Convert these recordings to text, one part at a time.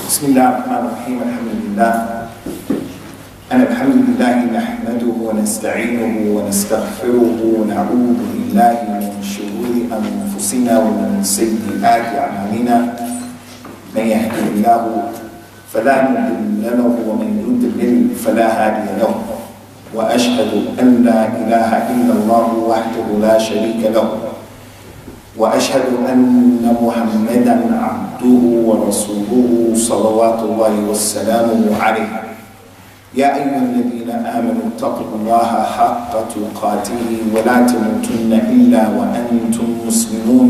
بسم الله الرحمن الرحيم. الحمد لله الحمد لله نحمده ونستعينه ونستغفره ونعوذ بالله من شرور أنفسنا ومن سيئات أعمالنا. من يهده الله فلا مضل له ومن يضلل فلا هادي له، وأشهد أن لا إله إلا الله وحده لا شريك له، وأشهد أن محمدا عبده ورسوله صلوات الله وسلامه عليه. يا أيها الذين آمنوا اتقوا الله حق تقاته ولا تموتن إلا وأنتم مسلمون.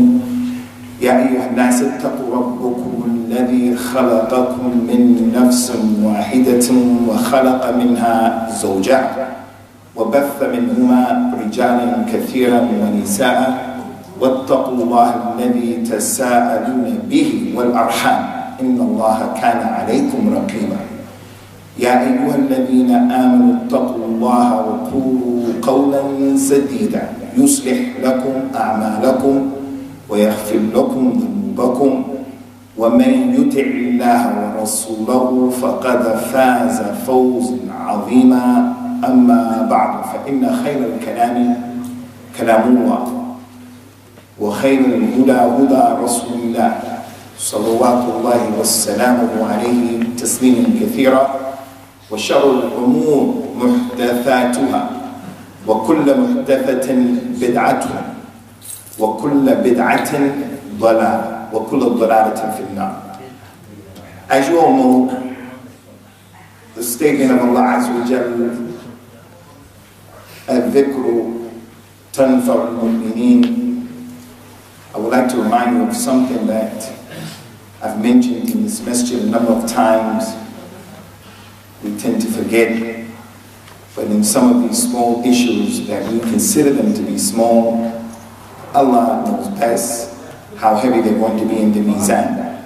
يا أيها الناس اتقوا ربكم الذي خلقكم من نفس واحدة وخلق منها زوجها وبث منهما رجالا كثيرا ونساء، واتقوا الله الذي تساءلون به والأرحام إن الله كان عليكم رقيبا. يا أيها الذين آمنوا اتقوا الله وقولوا قولا سديدا يصلح لكم أعمالكم ويغفر لكم ذنوبكم، ومن يطع الله ورسوله فقد فاز فوزا عظيما. أما بعد، فإن خير الكلام كلام الله، وخير الهدى هدى رسول الله صلوات الله وسلامه عليه تسليما كثيرا. وشر الأمور محدثاتها، وكل محدثة بدعة، وكل بدعة ضلالة، وكل ضلالة في النار. As you all know, the statement of Allah Azza wa Jalla, al-dhikru tanfa'u al-mu'mineen. I would like to remind you of something that I've mentioned in this masjid a number of times. We tend to forget, but in some of these small issues that we consider them to be small, Allah knows best how heavy they're going to be in the mizan.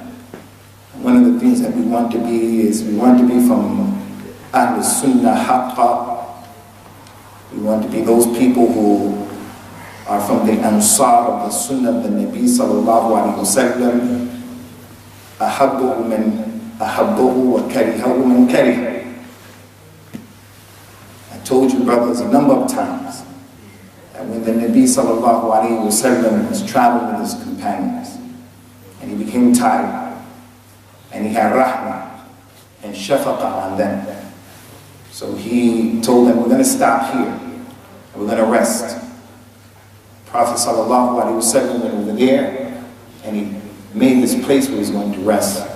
One of the things that we want to be is we want to be from as-Sunnah haqqa. We want to be those people who are from the ansar of the Sunnah of the Nabi sallallahu alayhi wa sallam. Ahabbuhu man ahabbuhu wa karihahu man karihahu. I told you, brothers, a number of times that when the Nabi sallallahu alayhi wa sallam was traveling with his companions and he became tired and he had rahmah and shafaqa on them, so he told them, we're going to stop here and we're going to rest. Prophet sallallahu alaihi wasallam went over there and he made this place where he was going to rest.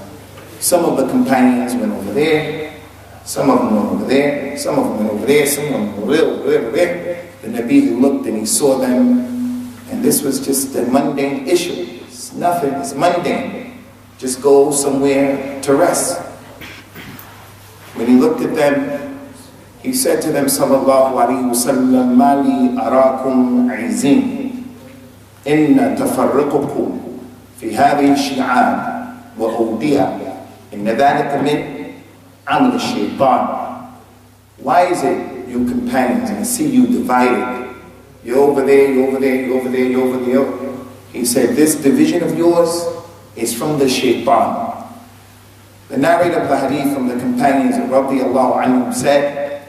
Some of the companions went over there, some of them went over there, some of them went over there, some of them went over there. The Nabi looked and he saw them, and this was just a mundane issue. It's nothing, it's mundane. Just go somewhere to rest. When he looked at them, he said to them, sallallahu alaihi wasallam, mali arakum izin. إن تفرقكم في هذه الشعاب وأوديها إن ذلك من عمل الشيطان. Why is it, you companions, and I see you divided? You're over there, you're over there, you're over there, you're over there. He said, this division of yours is from the shaitan. The narrator of the hadith from the companions of radiallahu anhum said,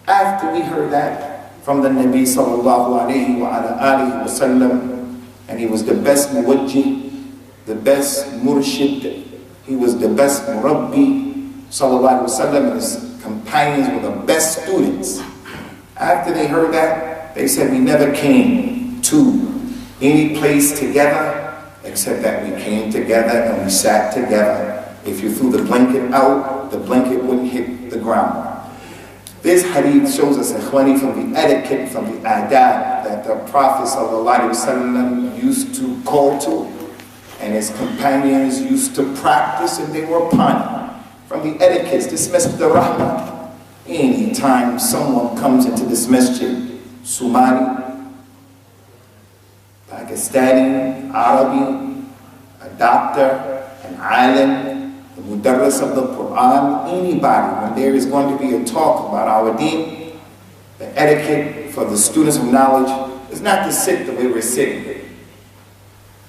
after we heard that from the Nabi sallallahu alayhi wa alihi wa sallam, and he was the best muwajjih, the best murshid, he was the best murabbi, sallallahu alayhi wa sallam, and his companions were the best students. After they heard that, they said, we never came to any place together, except that we came together and we sat together. If you threw the blanket out, the blanket wouldn't hit the ground. This hadith shows us, ikhwani, from the etiquette, from the adab that the Prophet ﷺ used to call to, and his companions used to practice, and they were upon it. From the etiquettes, this masjid al-Rahmah, anytime someone comes into this masjid, Somali, Pakistani, Arabi, a doctor, an alim, the mudarris of the Quran, anybody, when there is going to be a talk about our deen, the etiquette for the students of knowledge is not to sit the way we're sitting.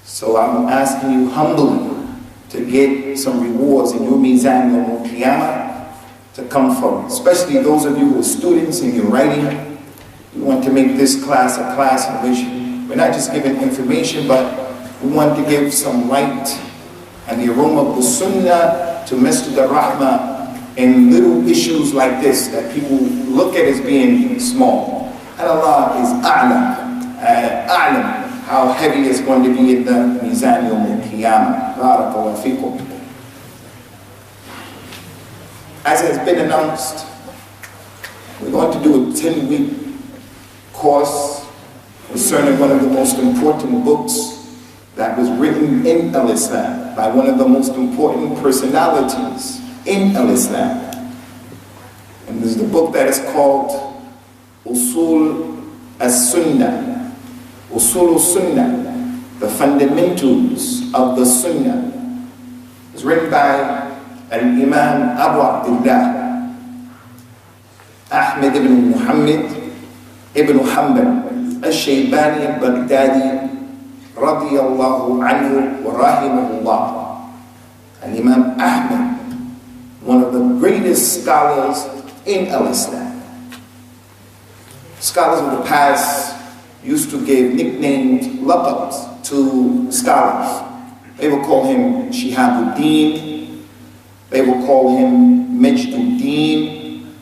So I'm asking you humbly to get some rewards in your mizan yawm al-qiyamah, to come forward. Especially those of you who are students and you're writing. We want to make this class a class in which we're not just giving information, but we want to give some light and the aroma of the Sunnah to Masjid al-Rahmah in little issues like this that people look at as being small. And Allah is a'lam how heavy it's going to be in the mizan yawm al-qiyamah. Barakallahu feekum. As has been announced, we're going to do a 10-week course concerning one of the most important books that was written in al-Islam by one of the most important personalities in al-Islam. And this is the book that is called Usool as-Sunnah. Usool as-Sunnah, the fundamentals of the Sunnah. It's written by Imam Abu Abdullah Ahmad ibn Muhammad ibn Hanbal al-Shaybani al-Baghdadi radiyallahu anhu wa rahimahullah. And Imam Ahmad, one of the greatest scholars in al-Islam. Scholars of the past used to give nicknames, laqabs to scholars. They would call him Shihabuddin, they would call him Majduddin,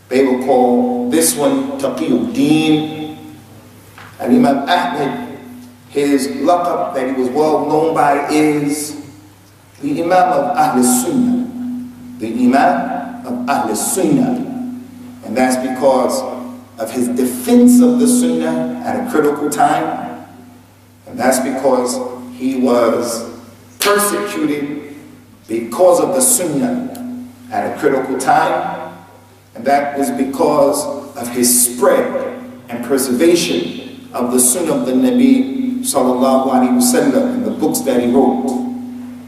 they would call this one Taqiyuddin. And Imam Ahmad, his laqab that he was well known by is the Imam of Ahl Sunnah. The Imam of Ahl Sunnah. And that's because of his defense of the Sunnah at a critical time. And that's because he was persecuted because of the Sunnah at a critical time. And that was because of his spread and preservation of the Sunnah of the Nabi sallallahu alaihi wasallam and the books that he wrote.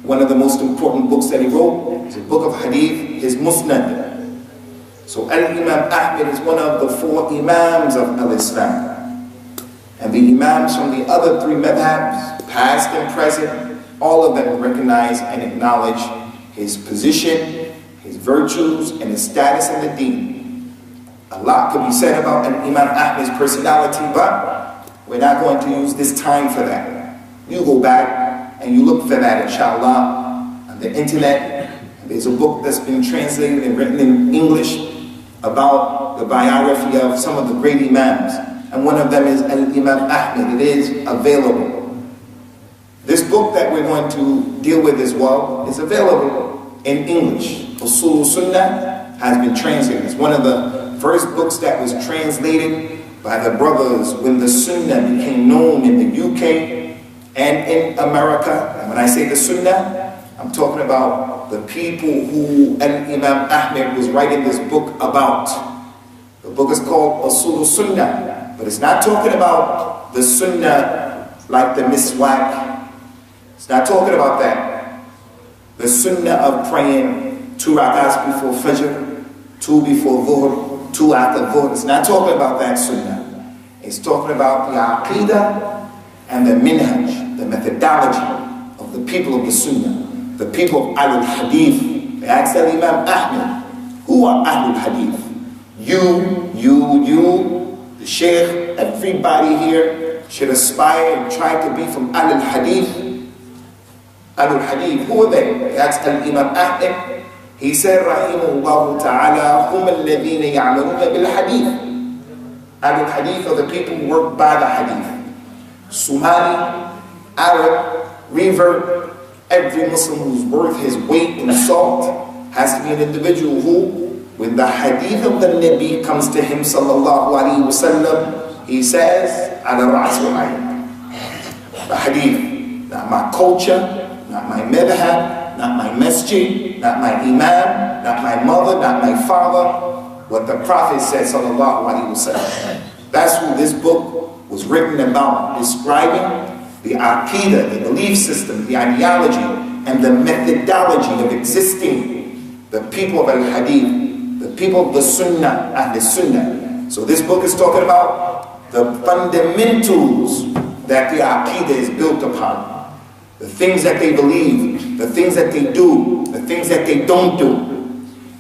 One of the most important books that he wrote is a book of hadith, his Musnad. So Imam Ahmad is one of the 4 Imams of al-Islam. And the Imams from the other 3 madhabs, past and present, all of them recognize and acknowledge his position, his virtues, and his status in the deen. A lot could be said about Imam Ahmad's personality, but we're not going to use this time for that. You go back and you look for that, inshallah, on the internet. There's a book that's been translated and written in English about the biography of some of the great Imams. And one of them is Imam Ahmad. It is available. This book that we're going to deal with as well is available in English. Usool as-Sunnah has been translated. It's one of the first books that was translated by the brothers when the Sunnah became known in the UK and in America. And when I say the Sunnah, I'm talking about the people who Imam Ahmad was writing this book about. The book is called Usool as-Sunnah, but it's not talking about the Sunnah like the miswak. It's not talking about that. The Sunnah of praying 2 rak'ahs before Fajr, 2 before Dhuhr, 2 after Dhuhr. It's not talking about that Sunnah. It's talking about the Aqidah and the Minhaj, the methodology of the people of the Sunnah, the people of Ahlul Hadith. They asked Imam Ahmad, who are Ahlul Hadith? You, the Shaykh, everybody here should aspire and try to be from Ahlul Hadith. Ahlul Hadith, who are they? They asked Imam Ahmad. He said, Rahimahullah ta'ala, hum alladhina ya'maluna bil hadith. Ahlul Hadith are the people who work by the Hadith. Somali, Arab, revert, every Muslim who's worth his weight in salt has to be an individual who, when the Hadith of the Nabi comes to him, sallallahu alaihi wasallam, he says, ala ra's wal ayn. The Hadith, not my culture, not my madhab, not my masjid, not my imam, not my mother, not my father. What the Prophet said, sallallahu alaihi wasallam. That's who this book was written about, describing the aqidah, the belief system, the ideology, and the methodology of existing the people of al-Hadith, the people of the Sunnah, Ahl Sunnah. So this book is talking about the fundamentals that the aqidah is built upon. the things that they believe, the things that they do, the things that they don't do.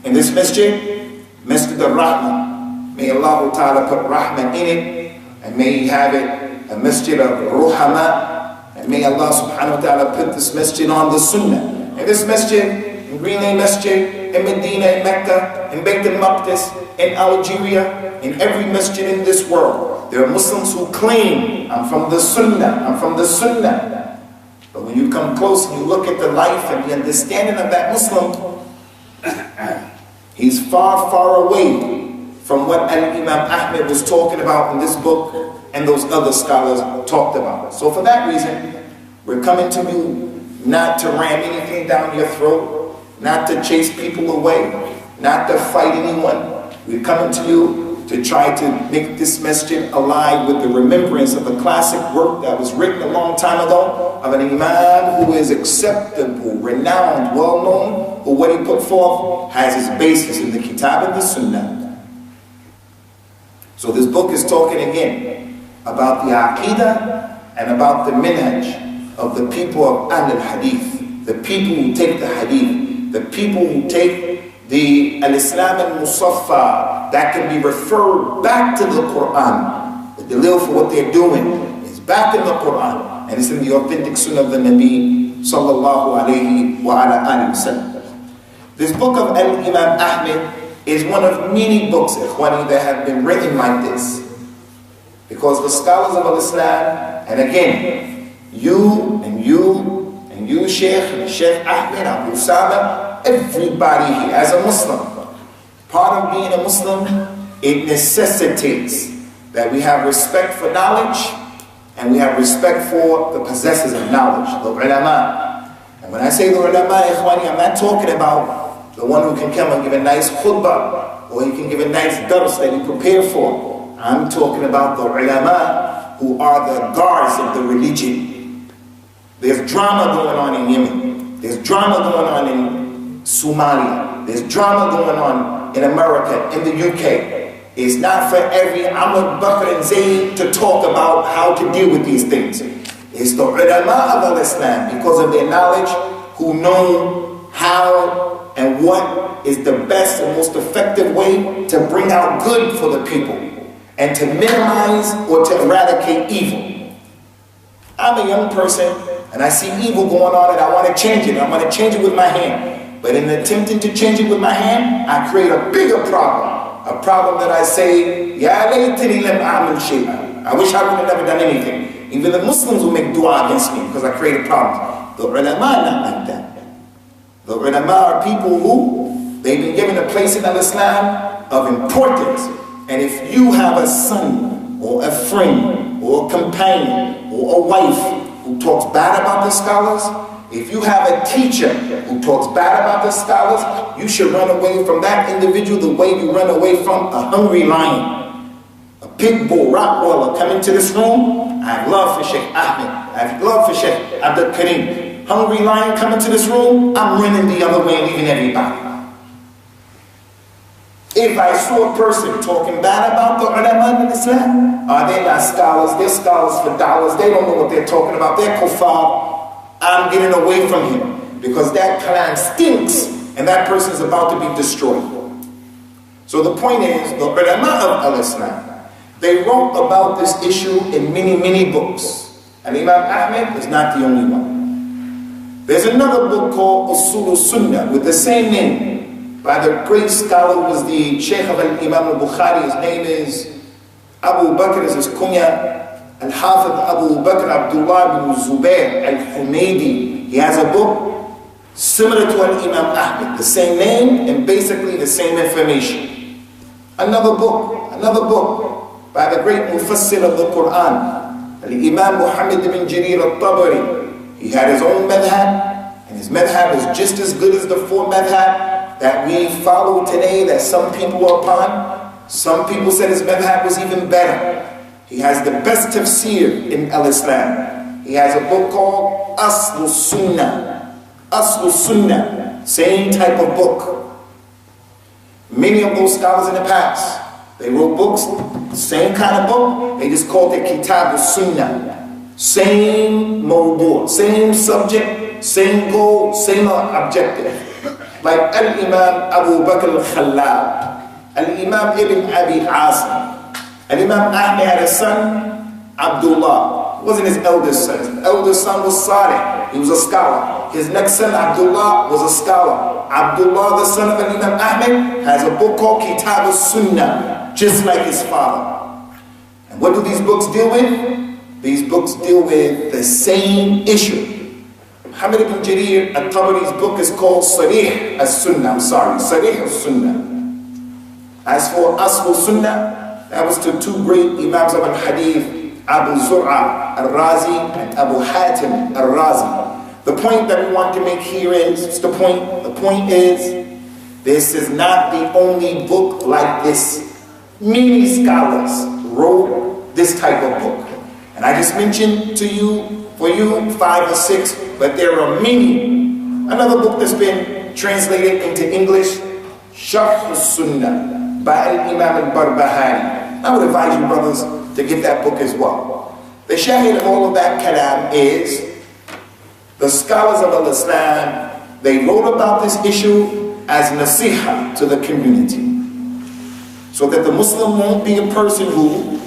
In this masjid, Masjid al-Rahmah, may Allah Ta'ala put Rahmah in it, and may He have it a masjid of Ruhama, and may Allah Subhanahu wa Ta'ala put this masjid on the Sunnah. In this masjid, in Green Lane Masjid, in Medina, in Mecca, in Bayt al-Maqdis, in Algeria, in every masjid in this world, there are Muslims who claim, I'm from the Sunnah, I'm from the Sunnah. But when you come close and you look at the life and the understanding of that Muslim, he's far, far away from what Imam Ahmad was talking about in this book and those other scholars talked about. So for that reason, we're coming to you not to ram anything down your throat, not to chase people away, not to fight anyone. We're coming to you to try to make this masjid alive with the remembrance of the classic work that was written a long time ago of an Imam who is acceptable, renowned, well-known, who what he put forth has his basis in the Kitab and the Sunnah. So this book is talking again about the Aqidah and about the minhaj of the people of Ahl-al-Hadith, the people who take the Hadith, the people who take the Al-Islam al-Musaffa that can be referred back to the Quran. The dalil for what they're doing is back in the Quran, and it's in the authentic Sunnah of the Nabi sallallahu alayhi wa ala alihi wa sallam. This book of Imam Ahmad is one of many books, ikhwani, that have been written like this. Because the scholars of Islam, and again, you, Sheikh Ahmad, Abu Usamah, everybody here, as a Muslim, part of being a Muslim, it necessitates that we have respect for knowledge, and we have respect for the possessors of knowledge, the ulama. And when I say the ulama, ikhwani, I'm not talking about the one who can come and give a nice khutbah, or he can give a nice dars that he prepared for. I'm talking about the ulama who are the guards of the religion. There's drama going on in Yemen. There's drama going on in Somalia. There's drama going on in America, in the UK. It's not for every Ahmad, Bakr and Zayd to talk about how to deal with these things. It's the ulama of Islam, because of their knowledge, who know how and what is the best and most effective way to bring out good for the people and to minimize or to eradicate evil. I'm a young person and I see evil going on and I want to change it. I want to change it with my hand. But in attempting to change it with my hand, I create a bigger problem. A problem that I say, Ya laytani lam a'mal shay'an. I wish I would have never done anything. Even the Muslims will make dua against me because I created problems. The ulama not like that. The ulama are people who, they've been given a place in Islam of importance. And if you have a son, or a friend, or a companion, or a wife who talks bad about the scholars, if you have a teacher who talks bad about the scholars, you should run away from that individual the way you run away from a hungry lion. A pit bull, Rottweiler, come into this room, I have love for Sheikh Ahmed, I have love for Sheikh Abdul Karim. Hungry lion come into this room, I'm running the other way and leaving everybody. If I saw a person talking bad about the ulama in Islam, they're not scholars, they're scholars for dollars, they don't know what they're talking about, they're kuffar, I'm getting away from him, because that kalam stinks and that person is about to be destroyed. So the point is, the ulama of Islam, they wrote about this issue in many, many books. And Imam Ahmad is not the only one. There's another book called Usool with the same name, by the great scholar who was the Sheikh of Imam al-Bukhari. His name is Abu Bakr, is his kunya, Al-Hafidh Abu Bakr Abdullah bin Zubair al-Humaydi. He has a book similar to Imam Ahmad, the same name and basically the same information. Another book by the great Mufassir of the Quran, Imam Muhammad bin Jarir al-Tabari. He had his own madhab, and his madhab is just as good as the four madhab that we follow today, that some people are upon. Some people said his madhab was even better. He has the best tafsir in al-Islam. He has a book called as-Sunnah. As-Sunnah, same type of book. Many of those scholars in the past, they wrote books, the same kind of book, they just called it Kitab al-Sunnah. Same mawdu', same subject, same goal, same objective. Like Al-Imam Abu Bakr al-Khallal, Al-Imam Ibn Abi Asim. Al-Imam Ahmad had a son, Abdullah. It wasn't his eldest son. His eldest son was Salih. He was a scholar. His next son, Abdullah, was a scholar. Abdullah, the son of Imam Ahmad, has a book called Kitab as-Sunnah, just like his father. And what do these books deal with? These books deal with the same issue. Muhammad ibn Jarir al-Tabari's book is called Sarih as-Sunnah. Sarih as-Sunnah. As for Asl Sunnah, that was to two great Imams of al-Hadith, Abu Zur'a al-Razi and Abu Hatim al-Razi. The point that we want to make here is, the point is, this is not the only book like this. Many scholars wrote this type of book. And I just mentioned to you, for you, 5 or 6, but there are many. Another book that's been translated into English, Sharh as-Sunnah by Imam al-Barbahari. I would advise you, brothers, to get that book as well. The shahid of all of that kalam is, the scholars of Islam, they wrote about this issue as nasiha to the community. So that the Muslim won't be a person who,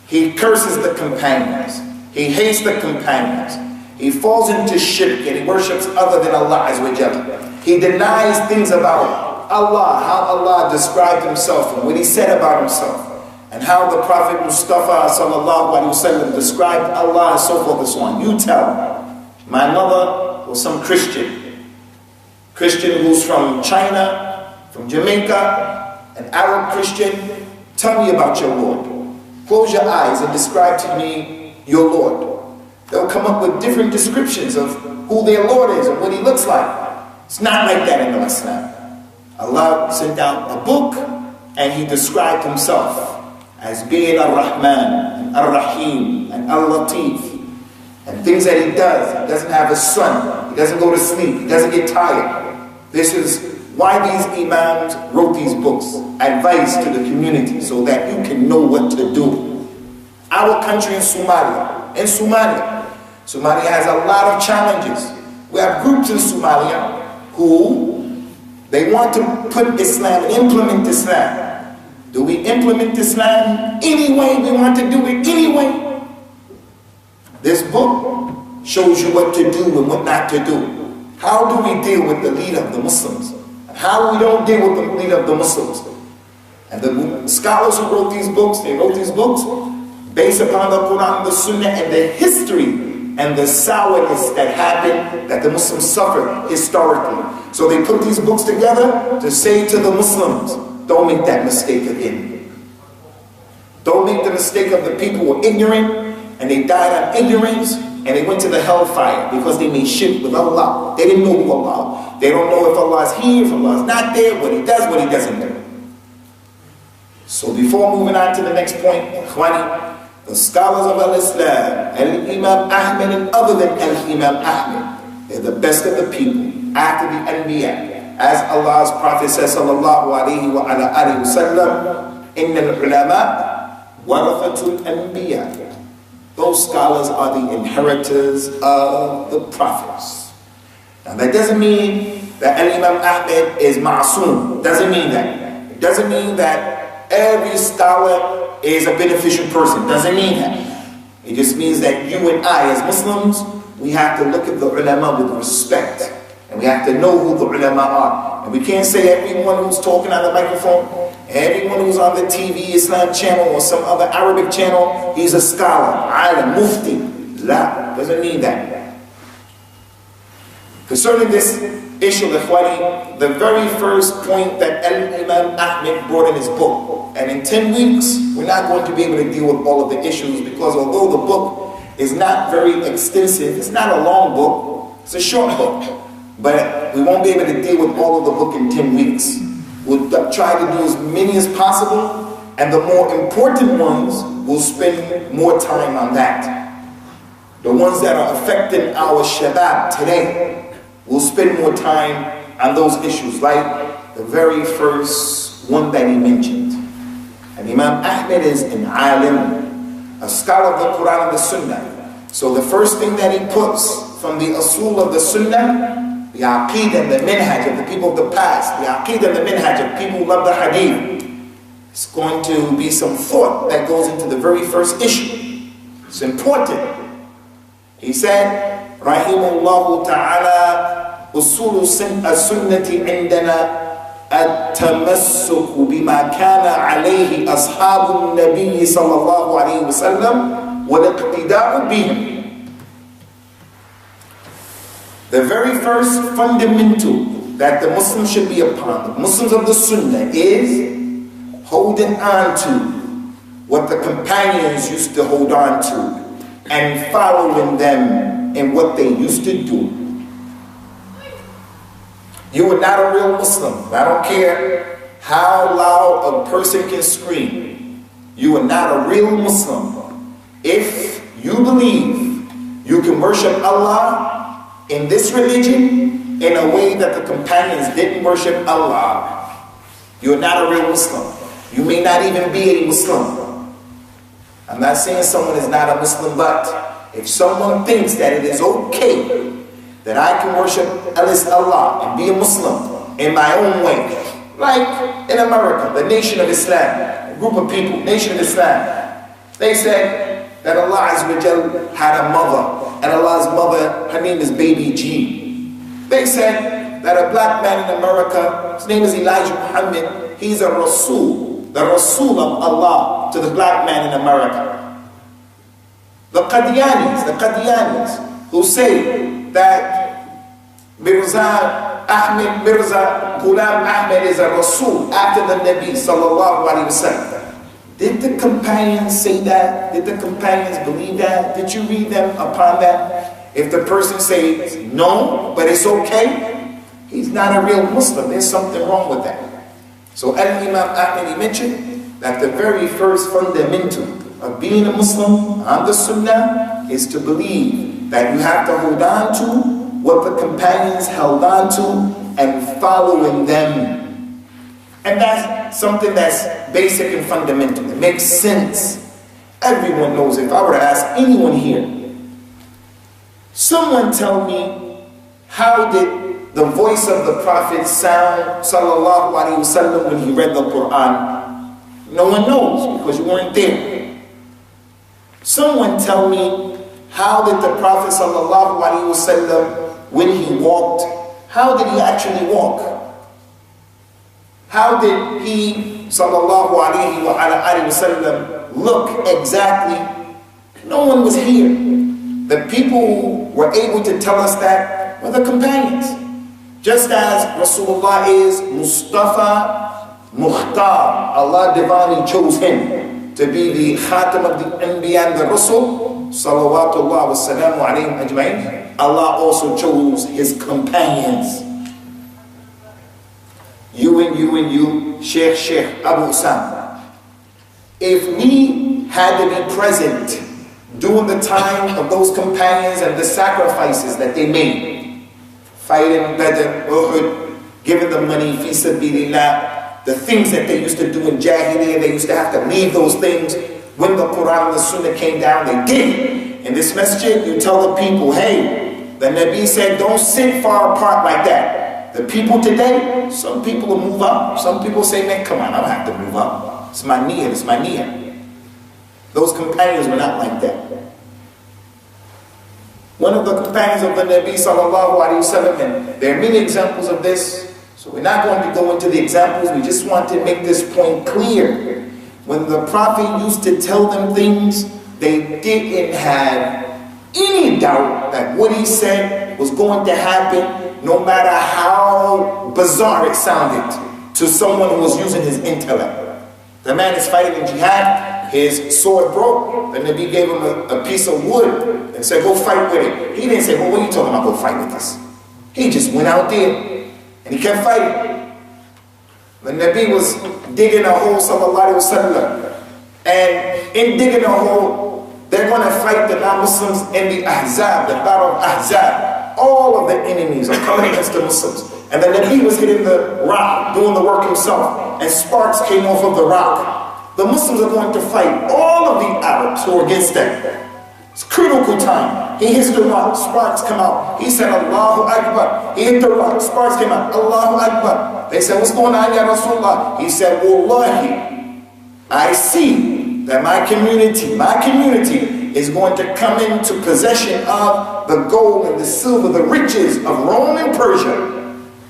he curses the companions, he hates the companions, he falls into shirk and he worships other than Allah Azza wa Jalla. He denies things about Allah, how Allah described himself and what he said about himself, and how the Prophet Mustafa sallallahu alaihi wasallam described Allah and so forth and so on. You tell. My mother was some Christian who's from China, from Jamaica, an Arab Christian. Tell me about your Lord. Close your eyes and describe to me your Lord. They'll come up with different descriptions of who their Lord is and what he looks like. It's not like that in Islam. Allah sent down a book and he described himself as being Ar-Rahman, and Ar-Rahim, and Al-Latif, and things that he does. He doesn't have a son, he doesn't go to sleep, he doesn't get tired. This is why these Imams wrote these books, advice to the community so that you can know what to do. Our country in Somalia has a lot of challenges. We have groups in Somalia who, they want to put Islam and implement Islam. Do we implement Islam any way we want to do it anyway? This book shows you what to do and what not to do. How do we deal with the leader of the Muslims? And how we don't deal with the leader of the Muslims? And the scholars who wrote these books, they wrote these books based upon the Quran and the Sunnah and the history and the sourness that happened, that the Muslims suffered historically. So they put these books together to say to the Muslims, don't make that mistake again. Don't make the mistake of the people who were ignorant and they died on ignorance and they went to the hellfire because they made shirk with Allah. They didn't know who Allah. They don't know if Allah is here, if Allah is not there, what he does, what he doesn't do. So before moving on to the next point, Ikhwani, the scholars of Al-Islam, Al-Imam Ahmad and other than Al-Imam Ahmad, they're the best of the people after the Anbiya. As Allah's Prophet says, sallallahu alayhi wa ala alihi wa sallam, inna al-ulama warathatul anbiya. Those scholars are the inheritors of the prophets. Now that doesn't mean that Imam Ahmad is ma'soom. Doesn't mean that. It doesn't mean that every scholar is a beneficial person. Doesn't mean that. It just means that you and I as Muslims, we have to look at the ulama with respect. And we have to know who the ulama are. And we can't say everyone who's talking on the microphone, everyone who's on the TV Islam channel or some other Arabic channel, he's a scholar, alim, mufti. La, doesn't mean that. Concerning this issue, the very first point that Imam Ahmad brought in his book, and in 10 weeks, we're not going to be able to deal with all of the issues because although the book is not very extensive, it's not a long book, it's a short book. But we won't be able to deal with all of the book in 10 weeks. We'll try to do as many as possible, and the more important ones, we'll spend more time on that. The ones that are affecting our shabab today, we'll spend more time on those issues, like the very first one that he mentioned. And Imam Ahmad is an alim, a scholar of the Quran and the Sunnah. So the first thing that he puts from the Usool of the Sunnah, the Aqeedah and the Minhaj of the people of the past, the Aqeedah and the Minhaj of people who love the Hadith, it's going to be some thought that goes into the very first issue. It's important. He said, Rahimullahu ta'ala, Usool as-Sunnati indana التمسك بما كان عليه أصحاب النبي صلى الله عليه وسلم والاقتداء بهم. The very first fundamental that the Muslims should be upon, the Muslims of the Sunnah, is holding on to what the companions used to hold on to and following them in what they used to do. You are not a real Muslim. I don't care how loud a person can scream. You are not a real Muslim if you believe you can worship Allah in this religion in a way that the companions didn't worship Allah. You are not a real Muslim. You may not even be a Muslim. I'm not saying someone is not a Muslim, but if someone thinks that it is okay that I can worship Allah and be a Muslim in my own way, like in America, the Nation of Islam, a group of people, Nation of Islam, they said that Allah Azza wa Jal had a mother, and Allah's mother, her name is Baby G. They said that a black man in America, his name is Elijah Muhammad, he's a Rasul, the Rasul of Allah to the black man in America. The Qadianis, who say that Mirza Ghulam Ahmad is a Rasul after the Nabi sallallahu alayhi wa sallam. Did the companions say that? Did the companions believe that? Did you read them upon that? If the person says no, but it's okay, he's not a real Muslim. There's something wrong with that. So Imam Ahmad, he mentioned that the very first fundamental of being a Muslim on the Sunnah is to believe that you have to hold on to what the companions held on to and following them. And that's something that's basic and fundamental. It makes sense. Everyone knows. If I were to ask anyone here, someone tell me, how did the voice of the Prophet sound, sallallahu alaihi wasallam, when he read the Quran? No one knows, because you weren't there. Someone tell me, how did the Prophet sallallahu alaihi wasallam, when he walked, how did he actually walk? How did he sallallahu alaihi wasallam look exactly? No one was here. The people who were able to tell us that were the companions. Just as Rasulullah is Mustafa Mukhtar, Allah divinely chose him to be the Khatam of the Anbiya and the Rasul, salawatullah wa salamu alayhim ajma'in. Allah also chose his companions. You and you, Sheikh Abu Usamah. If we had to be present during the time of those companions and the sacrifices that they made, fighting Badr, Uhud, giving the money, fi sabilillah, the things that they used to do in Jahiliyyah, they used to have to leave those things. When the Quran and the Sunnah came down, they did. In this masjid, you tell the people, hey, the Nabi said, don't sit far apart like that. The people today, some people will move up. Some people say, man, come on, I don't have to move up. It's my niyyah, it's my niyyah. Those companions were not like that. One of the companions of the Nabi sallallahu alaihi wasallam, and there are many examples of this, so we're not going to go into the examples, we just want to make this point clear. When the Prophet used to tell them things, they didn't have any doubt that what he said was going to happen, no matter how bizarre it sounded to someone who was using his intellect. The man is fighting in jihad, his sword broke, the Nabi gave him a piece of wood and said, go fight with it. He didn't say, well, what are you talking about, go fight with this? He just went out there and he kept fighting. The Nabi was digging a hole, sallallahu alaihi wasallam, and in digging a hole, they're going to fight the non-Muslims in the Ahzab, the battle of Ahzab. All of the enemies are coming against the Muslims. And the Nabi was hitting the rock, doing the work himself, and sparks came off of the rock. The Muslims are going to fight all of the Arabs who are against them. It's critical time. He hits the rock, sparks come out. He said, Allahu Akbar. He hit the rock, sparks came out. Allahu Akbar. They said, what's going on, Ya Rasulullah? He said, Wallahi, I see that my community is going to come into possession of the gold and the silver, the riches of Rome and Persia.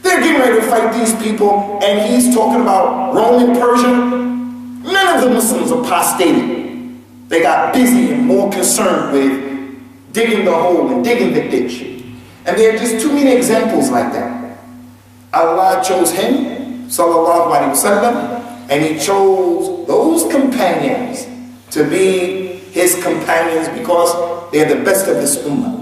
They're getting ready to fight these people, and he's talking about Rome and Persia. None of the Muslims apostated. They got busy and more concerned with digging the hole and digging the ditch. And there are just too many examples like that. Allah chose him, sallallahu alaihi wasallam, and he chose those companions to be his companions because they're the best of this ummah.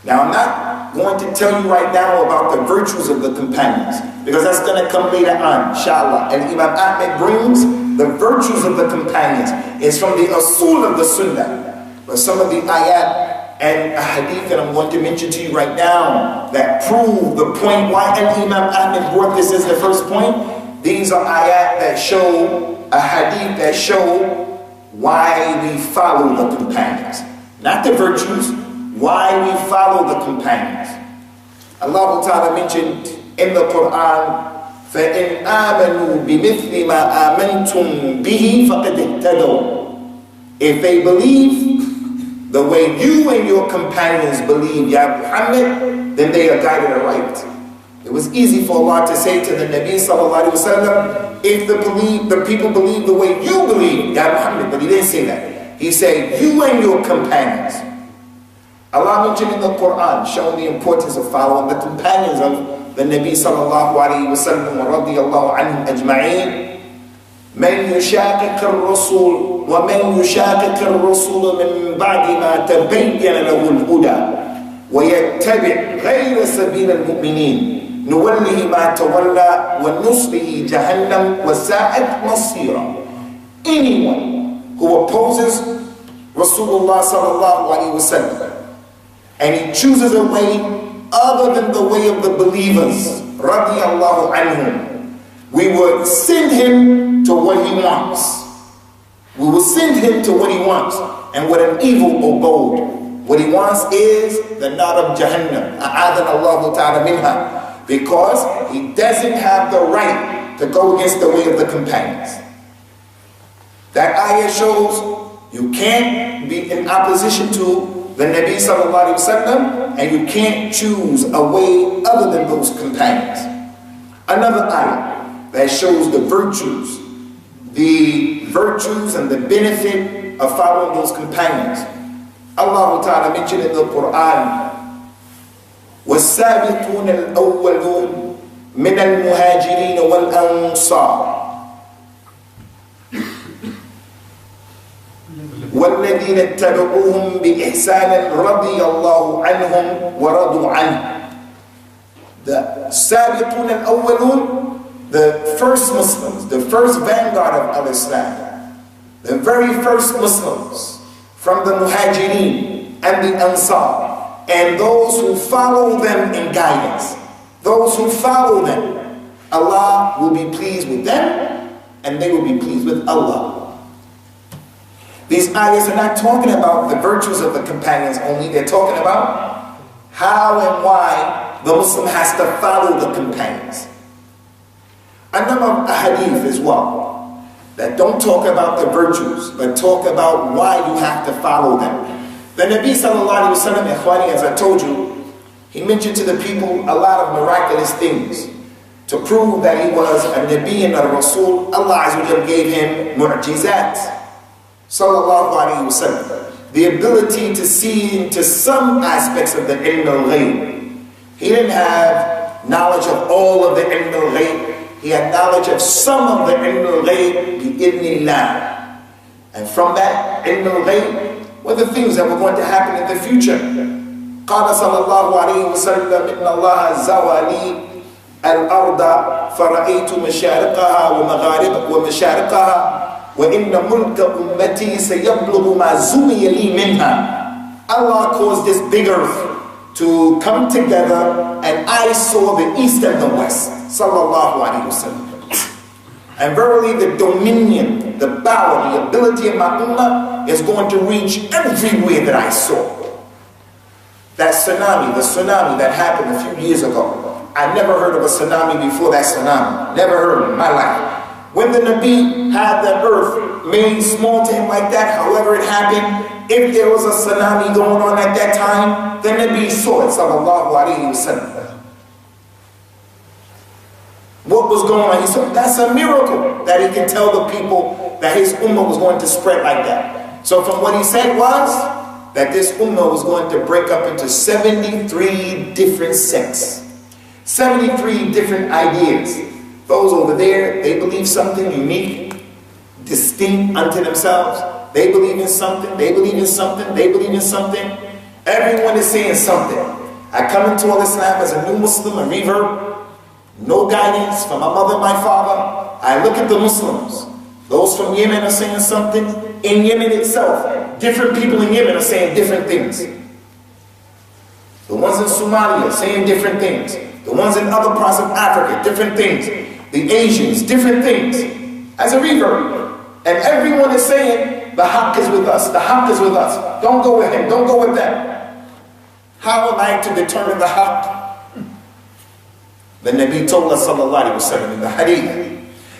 Now, I'm not going to tell you right now about the virtues of the companions, because that's going to come later on, inshallah. And Imam Ahmad brings the virtues of the companions. It's from the Usool of the Sunnah. But some of the ayat and hadith that I'm going to mention to you right now that prove the point why Imam Ahmad brought this as the first point. These are ayat that show, a hadith that show why we follow the companions. Not the virtues, why we follow the companions. Allah Ta'ala mentioned in the Quran, فَإِنْ آمَنُوا بِمِثْلِ مَا آمَنْتُمْ بِهِ فَقَدْ اهْتَدَوْا. If they believe the way you and your companions believe, Ya Muhammad, then they are guided aright. It was easy for Allah to say to the Nabi sallallahu alaihi wasallam, if the people believe the way you believe, Ya Muhammad, but he didn't say that. He said, you and your companions. Allah mentioned in the Quran, showing the importance of following the companions of the Nabi sallallahu alaihi wasallam wa radiyallahu anhum ajma'in. من يشاقق الرسول ومن يشاقق الرسول من بعد ما تبين له الهدى ويتبع غير سبيل المؤمنين نوله ما تولى ونصله جهنم وساءت مصيرا. Anyone who opposes Rasulullah sallallahu alaihi wasallam and he chooses a way other than the way of the believers, radiyallahu anhum, we will send him to what he wants. We will send him to what he wants, and what an evil abode. What he wants is the nar of Jahannam, a'adana Allahu ta'ala minha, because he doesn't have the right to go against the way of the companions. That ayah shows you can't be in opposition to the Nabi sallallahu alaihi wasallam, and you can't choose a way other than those companions. Another ayah that shows the virtues and the benefit of following those companions. Allah Ta'ala mentioned in the Quran, وَالسَّابِقُونَ الْأَوَّلُونَ مِنَ الْمُهَاجِرِينَ وَالْأَنصَارِ وَالَّذِينَ اتَّبَعُوهُمْ بِإِحْسَانٍ رَضِيَ اللَّهُ عَنْهُمْ وَرَضُوا عَنْهُ. The Sabiqun al-Awwalun, the first Muslims, the first vanguard of al-Islam, the very first Muslims from the Muhajirin and the Ansar, and those who follow them in guidance, those who follow them, Allah will be pleased with them and they will be pleased with Allah. These ayahs are not talking about the virtues of the companions only, they're talking about how and why the Muslim has to follow the companions. A number of hadith as well that don't talk about the virtues, but talk about why you have to follow them. The Nabi sallallahu alaihi wasallam, ikhwani, as I told you, he mentioned to the people a lot of miraculous things to prove that he was a Nabi and a Rasul. Allah Azza wa Jalla gave him mu'jizat, sallallahu alaihi wasallam, the ability to see into some aspects of the ilm al-ghayb. He didn't have knowledge of all of the ilm al-ghayb. He had knowledge of some of the ilm al-ghayb bi-idhnillah. And from that ilm al-ghayb were the things that were going to happen in the future. قال صلى الله عليه وسلم إن الله زوى لي الأرض فرأيت مشارقها ومشارقها وإن ملك أمتي سيبلغ ما زوي لي منها. Allah caused this big earth to come together, and I saw the east and the west. Sallallahu alaihi wasallam. And verily the dominion, the power, the ability of my ummah is going to reach everywhere that I saw. That tsunami, the tsunami that happened a few years ago. I never heard of a tsunami before that tsunami. Never heard of it in my life. When the Nabi had the earth made small to him like that, however it happened, if there was a tsunami going on at that time, the Nabi saw it, sallallahu alayhi wa sallam. What was going on? He said, that's a miracle that he can tell the people that his ummah was going to spread like that. So from what he said was that this ummah was going to break up into 73 different sects. 73 different ideas. Those over there, they believe something unique, distinct unto themselves. They believe in something, they believe in something, they believe in something. Everyone is saying something. I come into Islam as a new Muslim, a revert. No guidance from my mother and my father. I look at the Muslims. Those from Yemen are saying something. In Yemen itself, different people in Yemen are saying different things. The ones in Somalia saying different things. The ones in other parts of Africa, different things. The Asians, different things. As a revert. And everyone is saying, the haqq is with us. The haqq is with us. Don't go with him. Don't go with them. How am I to determine the haqq? The Nabi told us sallallahu alayhi wa sallam in the hadith.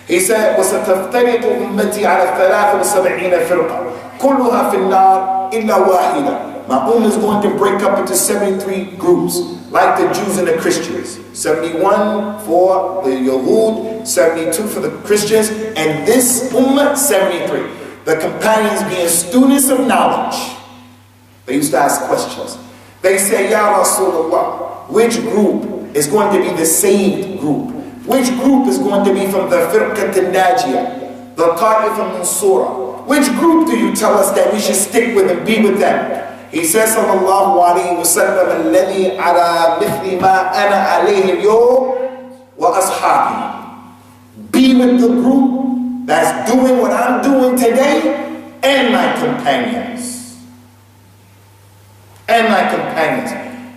He said, وَسَتَفْتَرِقُ أُمَّتِي عَلَى 73 فِرْقَةٍ كُلُّهَا فِي النَّارِ إِلَّا وَاحِدًا. My ummah is going to break up into 73 groups, like the Jews and the Christians. 71 for the Yahud, 72 for the Christians, and this ummah, 73. The companions being students of knowledge. They used to ask questions. They say, Ya Rasulullah, which group is going to be the saved group? Which group is going to be from the Firqat al-Najiyah, the Ta'if al-Mansura? Which group do you tell us that we should stick with and be with them? He says, sallallahu alayhi wa sallam, الَّذِي عَلَى مِثْلِ مَا أَنَا عَلَيْهِ الْيَوْمِ وَأَصْحَابِي. Be with the group that's doing what I'm doing today, and my companions. And my companions.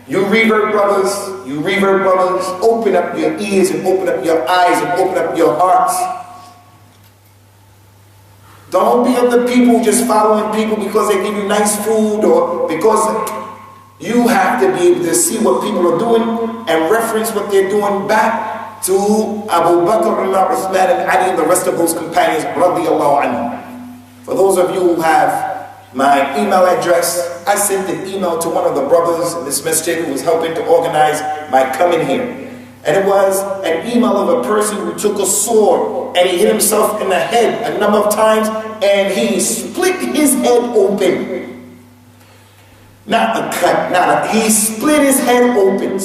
You revert brothers, open up your ears and open up your eyes and open up your hearts. Don't be of the people just following people because they give you nice food or because you have to be able to see what people are doing and reference what they're doing back to Abu Bakr, Umar, Uthman, and Ali and the rest of those companions, radiyallahu anhum. For those of you who have my email address, I sent an email to one of the brothers in this masjid who was helping to organize my coming here. And it was an email of a person who took a sword and he hit himself in the head a number of times and he split his head open. Not a cut, he split his head open.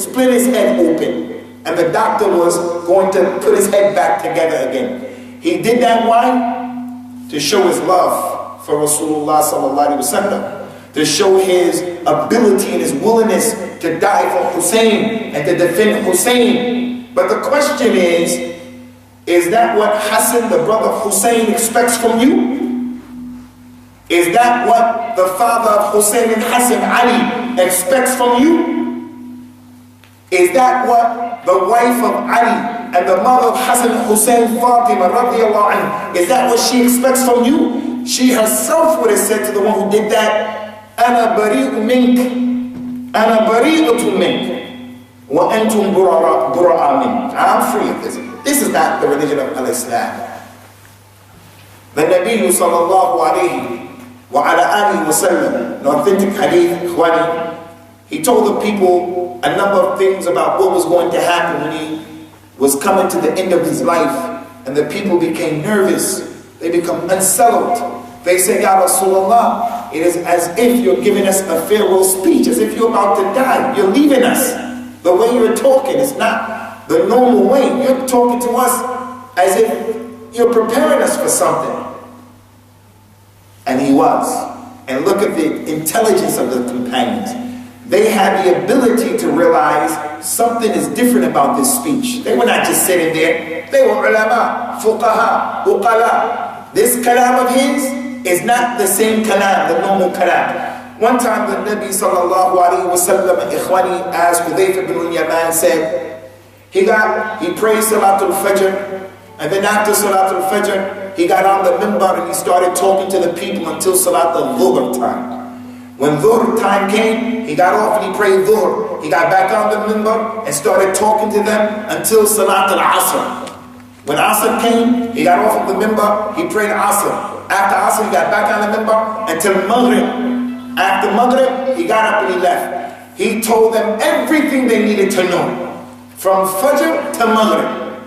And the doctor was going to put his head back together again. He did that, why? To show his love for Rasulullah sallallahu alaihi wasallam, to show his ability and his willingness to die for Hussein and to defend Hussein. But the question is that what Hassan, the brother of Hussein, expects from you? Is that what the father of Hussein and Hassan, Ali, expects from you? Is that what the wife of Ali and the mother of Hassan and Hussein, Fatima, radiallahu anha, is that what she expects from you? She herself would have said to the one who did that, أَنَا بَرِيءٌ مِنْكَ أَنَا بَرِيءٌ مِنْكَ وَأَنْتُمْ بُرَعَاء مِنْكَ. I'm free of this. This is not the religion of Islam. The Nabi sallallahu alayhi wa ala alihi wa sallam, an authentic hadith, ikhwani, he told the people a number of things about what was going to happen when he was coming to the end of his life, and the people became nervous. They become unsettled. They say, Ya Rasulullah, it is as if you're giving us a farewell speech, as if you're about to die. You're leaving us. The way you're talking is not the normal way. You're talking to us as if you're preparing us for something. And he was. And look at the intelligence of the companions. They had the ability to realize something is different about this speech. They were not just sitting there. They were ulama, fuqaha, uqala. This kalam of his is not the same kalam, the normal kalam. One time the Nabi sallallahu alayhi wa sallam, ikhwani, as Hudayfa ibn al-Yaman said, he prayed Salatul Fajr, And then after Salat al-Fajr, he got on the minbar and he started talking to the people until Salat al-Dhuhr time. When Dhuhr time came, he got off and he prayed Dhuhr. He got back on the minbar and started talking to them until Salat al-Asr. When Asr came, he got off of the minbar, he prayed Asr. After Asr, he got back on the minbar until Maghrib. After Maghrib, he got up and he left. He told them everything they needed to know, from Fajr to Maghrib.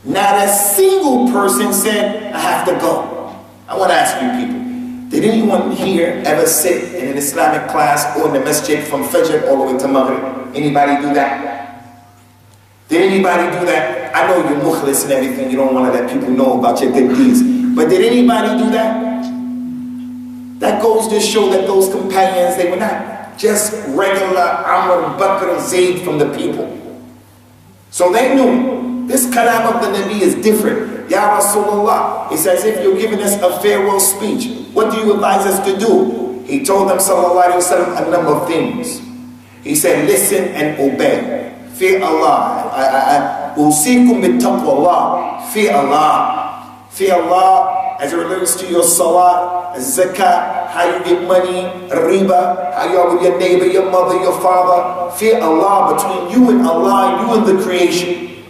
Not a single person said, I have to go. I want to ask you people, did anyone here ever sit in an Islamic class or in the masjid from Fajr all the way to Maghrib? Anybody do that? Did anybody do that? I know you're mukhlis and everything, you don't want to let people know about your good deeds. But did anybody do that? That goes to show that those companions, they were not just regular Amr, Bakr, Zayd from the people. So they knew this kalam of the Nabi is different. Ya Rasulullah, he says, if you're giving us a farewell speech, what do you advise us to do? He told them, sallallahu alayhi wa sallam, a number of things. He said, listen and obey. Fear Allah. Usikum bittaqwallah. Fear Allah. Fear Allah as it relates to your salah, zakat, how you get money, riba, how you are with your neighbor, your mother, your father. Fear Allah between you and Allah, you and the creation.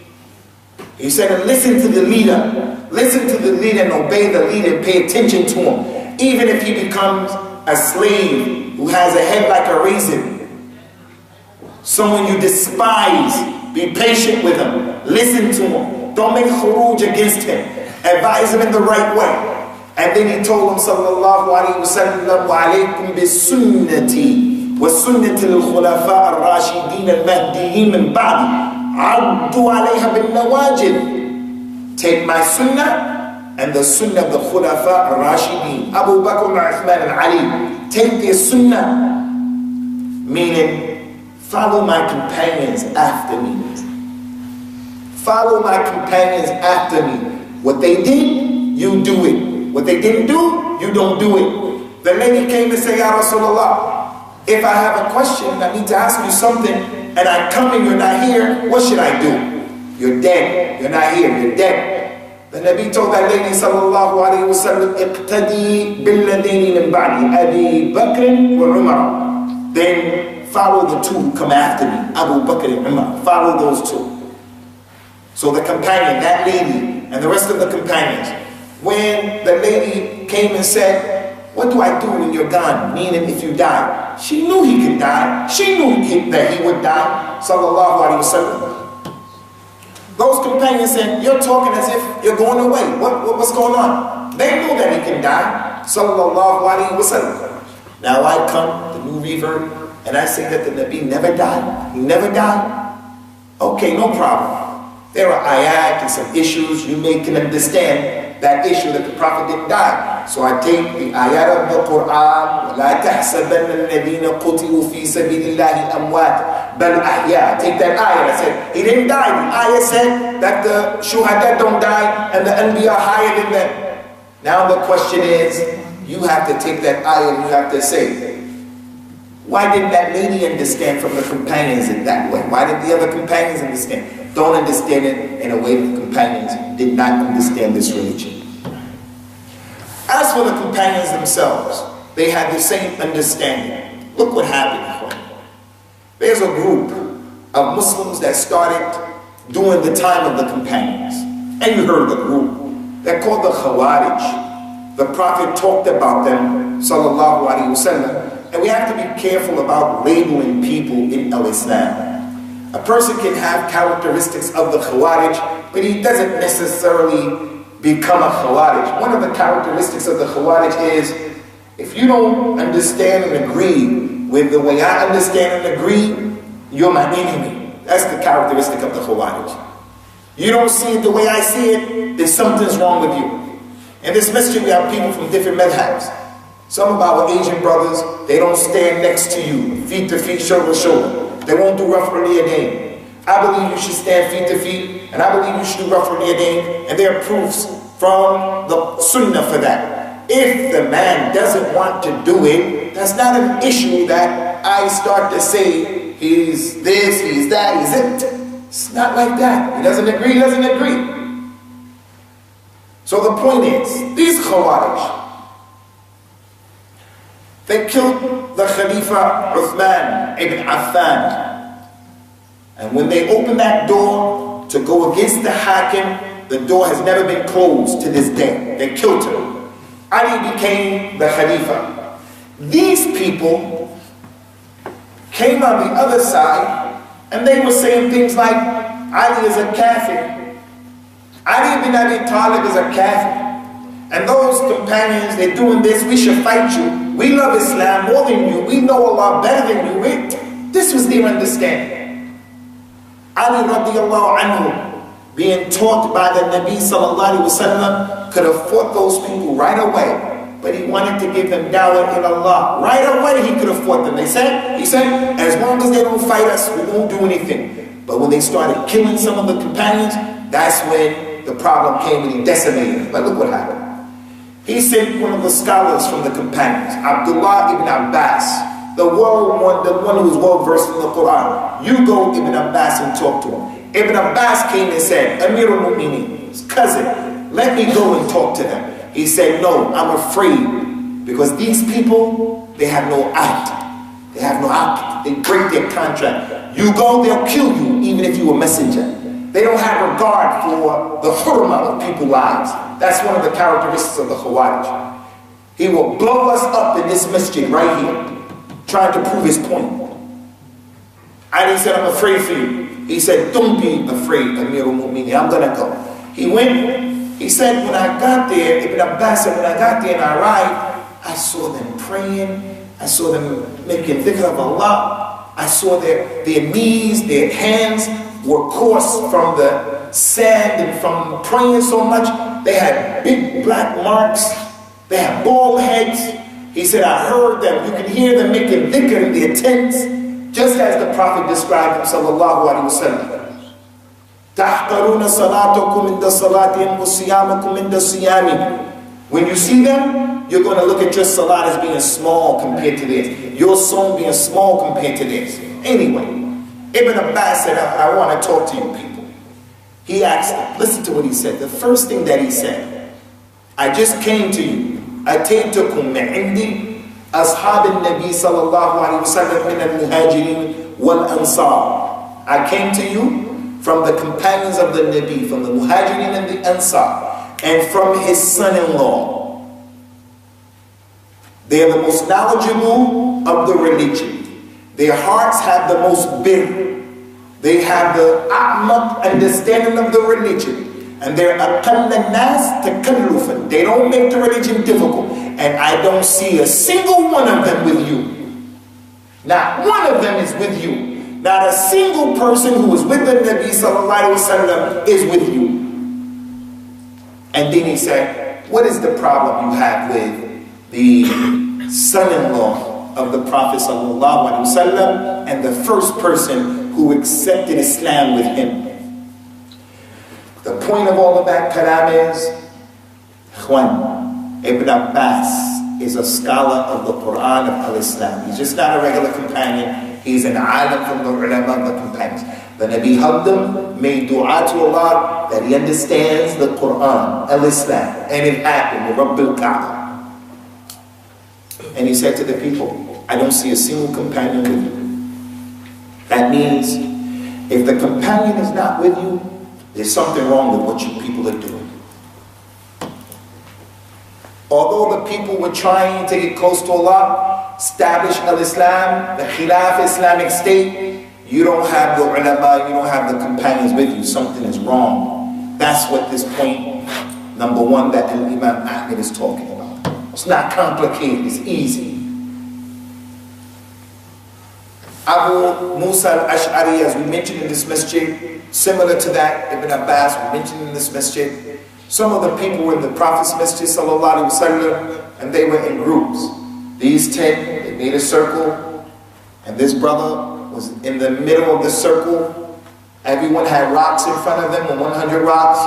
He said, and listen to the leader. Listen to the leader and obey the leader and pay attention to him. Even if he becomes a slave who has a head like a raisin. Someone you despise, be patient with him. Listen to him. Don't make khuruj against him. Advise him in the right way. And then he told him, sallallahu alayhi wa sallam, wa alaykum bi sunnati wa sunnati al-khulafa al-rashidin al-mahdiyyin min ba'di. Addu alayha bin nawajid. Take my sunnah and the sunnah of the khulafa al-rashidin. Abu Bakr, Uthman and Ali. Take their sunnah. Meaning, follow my companions after me. Follow my companions after me. What they did, you do it. What they didn't do, you don't do it. The lady came and said, Ya Rasulullah, if I have a question, I need to ask you something, and I come and you're not here, what should I do? You're dead. You're not here. You're dead. The Nabi told that lady, sallallahu alayhi wa sallam, iqtadi billadini min ba'di, Abi Bakr wa Umar. Then follow the two who come after me, Abu Bakr and Umar. Follow those two. So the companion, that lady, and the rest of the companions, when the lady came and said, what do I do when you're gone? Meaning if you die. She knew he could die. She knew that he would die. Sallallahu alayhi wa sallam. Those companions said, you're talking as if you're going away. What's going on? They knew that he can die. Sallallahu alayhi wa sallam. Now I come, the new revert, and I say that the Nabi never died. He never died. Okay, no problem. There are ayat and some issues you can understand that issue that the Prophet didn't die. So I take the ayat of the Quran, وَلَا تَحْسَبَنَّ الَّذِينَ قُتِلُوا فِي سَبِيلِ اللَّهِ أَمْوَاتٍ بَلْ أَحْيَاءٌ. Take that ayat. I said, he didn't die. The ayat said that the shuhada don't die and the anbiya are higher than them. Now the question is, you have to take that ayat and you have to say, why didn't that lady understand from the companions in that way? Why did the other companions understand? Don't understand it in a way that the companions did not understand this religion. As for the companions themselves, they had the same understanding. Look what happened. There's a group of Muslims that started during the time of the companions. And you heard the group. They're called the Khawarij. The Prophet talked about them, sallallahu alayhi wa sallam. And we have to be careful about labeling people in Islam. A person can have characteristics of the Khawarij, but he doesn't necessarily become a Khawarij. One of the characteristics of the Khawarij is, if you don't understand and agree with the way I understand and agree, you're my enemy. That's the characteristic of the Khawarij. You don't see it the way I see it, then something's wrong with you. In this masjid, we have people from different madhabs. Some of our Asian brothers, they don't stand next to you, feet to feet, shoulder to shoulder. They won't do rough Yadayn. I believe you should stand feet to feet, and I believe you should do rough Yadayn, and there are proofs from the Sunnah for that. If the man doesn't want to do it, that's not an issue that I start to say, he's this, he's that, he's it. It's not like that. He doesn't agree, he doesn't agree. So the point is, these Khawarij, they killed the Khalifa Uthman ibn Affan. And when they opened that door to go against the Hakim, the door has never been closed to this day. They killed him. Ali became the Khalifa. These people came on the other side and they were saying things like, Ali is a kafir. Ali ibn Abi Talib is a kafir. And those companions, they're doing this, we should fight you. We love Islam more than you. We know Allah better than you. This was their understanding. Ali radiallahu anhu, being taught by the Nabi sallallahu alaihi wasallam, could have fought those people right away. But he wanted to give them dawah in Allah. Right away he could have fought them. He said, as long as they don't fight us, we won't do anything. But when they started killing some of the companions, that's when the problem came and he decimated them. But look what happened. He sent one of the scholars from the companions, Abdullah ibn Abbas, the one who was well versed in the Quran. You go, Ibn Abbas, and talk to him. Ibn Abbas came and said, Amir al-Mu'mineen, his cousin, let me go and talk to them. He said, no, I'm afraid, because these people, they have no act. They have no act. They break their contract. You go, they'll kill you, even if you're a messenger. They don't have regard for the hurmah of people's lives. That's one of the characteristics of the Khawarij. He will blow us up in this masjid right here, trying to prove his point. And he said, I'm afraid for you. He said, don't be afraid, Amir al-Mu'mineen, I'm going to go. He went. He said, when I got there, Ibn Abbas said, when I got there and I arrived, I saw them praying. I saw them making dhikr of Allah. I saw their knees, their hands were coarse from the sand and from praying so much. They had big black marks. They had bald heads. He said, I heard them. You can hear them making dhikr in their tents, just as the Prophet described them, sallallahu alaihi wasallam. تَحْقَرُونَ صَلَاتُكُمْ عِنْدَ صَلَاتِهِمْ وَصِيَامُكُمْ عِنْدَ صِيَامِهِمْ. When you see them, you're going to look at your salat as being small compared to theirs. Your song being small compared to theirs. Anyway, Ibn Abbas said, I want to talk to you people. He asked them, listen to what he said. The first thing that he said, I just came to you. أَتَيْتُكُمْ مِعِنْدِي أَصْحَابِ النَّبِي صَلَى اللَّهُ عَلَيْهِ وَسَلَّمْ مِنَ الْمُهَاجِرِينَ وَالْأَنصَارِ. I came to you from the companions of the Nabi, from the Muhajirin and the Ansar, and from his son-in-law. They are the most knowledgeable of the religion. Their hearts have the most bir. They have the a'maq understanding of the religion. And they're aqall nas takallufan. They don't make the religion difficult. And I don't see a single one of them with you. Not one of them is with you. Not a single person who was with the Nabi sallallahu alaihi wasallam is with you. And then he said, what is the problem you have with the son-in-law of the Prophet sallallahu alaihi wasallam and the first person who accepted Islam with him? The point of all of that kalam is, Ibn Abbas is a scholar of the Quran of Al-Islam. He's just not a regular companion. He's an alim from the ulama of the companions. The Nabi helped him, made dua to Allah that he understands the Quran, Al-Islam. And it happened, Rabbil Kaaba. And he said to the people, I don't see a single companion with you. That means, if the companion is not with you, there's something wrong with what you people are doing. Although the people were trying to get close to Allah, establish al-Islam, the Khilaf Islamic State, you don't have the ulama, you don't have the companions with you. Something is wrong. That's what this point, number one, that Imam Ahmad is talking about. It's not complicated, it's easy. Abu Musa al-Ash'ari, as we mentioned in this masjid, similar to that, Ibn Abbas, we mentioned in this masjid. Some of the people were in the Prophet's masjid, sallallahu alaihi wasallam, and they were in groups. These 10, they made a circle, and this brother was in the middle of the circle. Everyone had rocks in front of them, 100 rocks.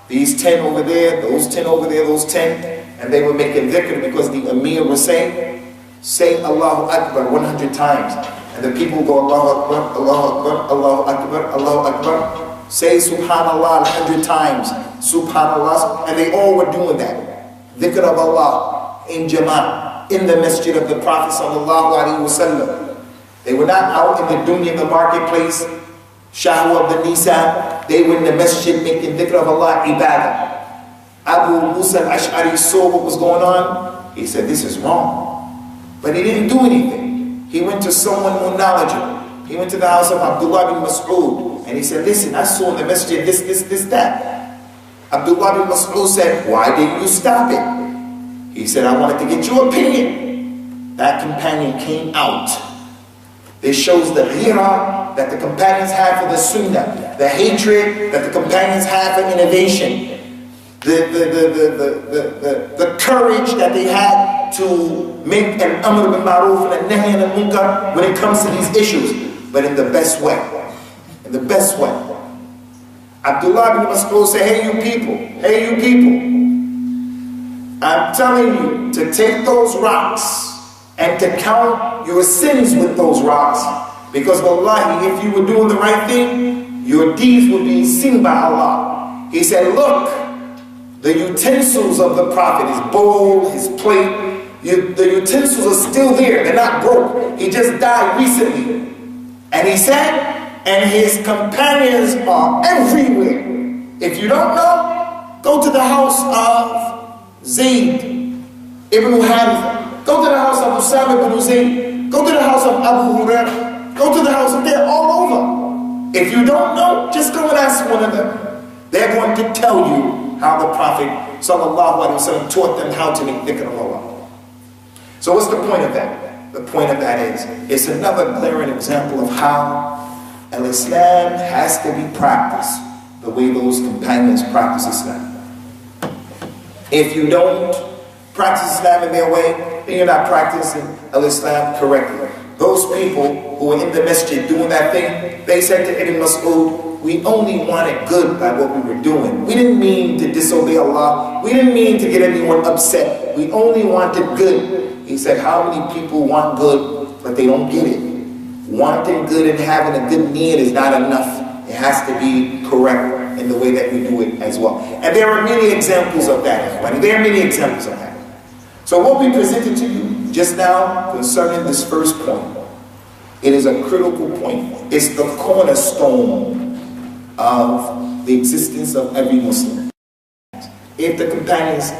These 10 over there, those 10 over there, those 10, and they were making dhikr because the Amir was saying, say Allahu Akbar 100 times. And the people go Allahu Akbar, Allahu Akbar, Allahu Akbar, Allahu Akbar. Say Subhanallah 100 times, Subhanallah. And they all were doing that. Dhikr of Allah in Jama'ah, in the masjid of the Prophet sallallahu alaihi wasallam. They were not out in the dunya, in the marketplace, shahwa of the nisa. They were in the masjid making dhikr of Allah, ibadah. Abu Musa al-Ash'ari saw what was going on. He said, this is wrong. But he didn't do anything. He went to someone more knowledgeable. He went to the house of Abdullah bin Mas'ud. And he said, listen, I saw in the masjid this, that. Abdullah bin Mas'ud said, why didn't you stop it? He said, I wanted to get your opinion. That companion came out. This shows the ghira that the companions had for the sunnah, the hatred that the companions had for innovation, the courage that they had to make an amr bil ma'roof and a nahy anil munkar when it comes to these issues, but in the best way. In the best way. Abdullah bin Mas'ud said, hey you people, I'm telling you to take those rocks and to count your sins with those rocks, because wallahi, if you were doing the right thing, your deeds would be seen by Allah. He said, look, the utensils of the Prophet, his bowl, his plate, the utensils are still there, they're not broke. He just died recently. And he said, and his companions are everywhere. If you don't know, go to the house of Zayd ibn Haritha. Go to the house of Usamah ibn Zayd. Go to the house of Abu Hurairah. Go to the house of, they're all over. If you don't know, just go and ask one of them. They're going to tell you how the Prophet ﷺ taught them how to make dhikr of Allah. So what's the point of that? The point of that is, it's another glaring example of how al-Islam has to be practiced the way those companions practice Islam. If you don't practice Islam in their way, then you're not practicing al-Islam correctly. Those people who were in the masjid doing that thing, they said to Ibn Mas'ud, we only wanted good by what we were doing. We didn't mean to disobey Allah. We didn't mean to get anyone upset. We only wanted good. He said, how many people want good, but they don't get it? Wanting good and having a good need is not enough. It has to be correct in the way that we do it as well. And there are many examples of that. There are many examples of that. So what we presented to you just now concerning this first point, it is a critical point. It's the cornerstone of the existence of every Muslim. If the companions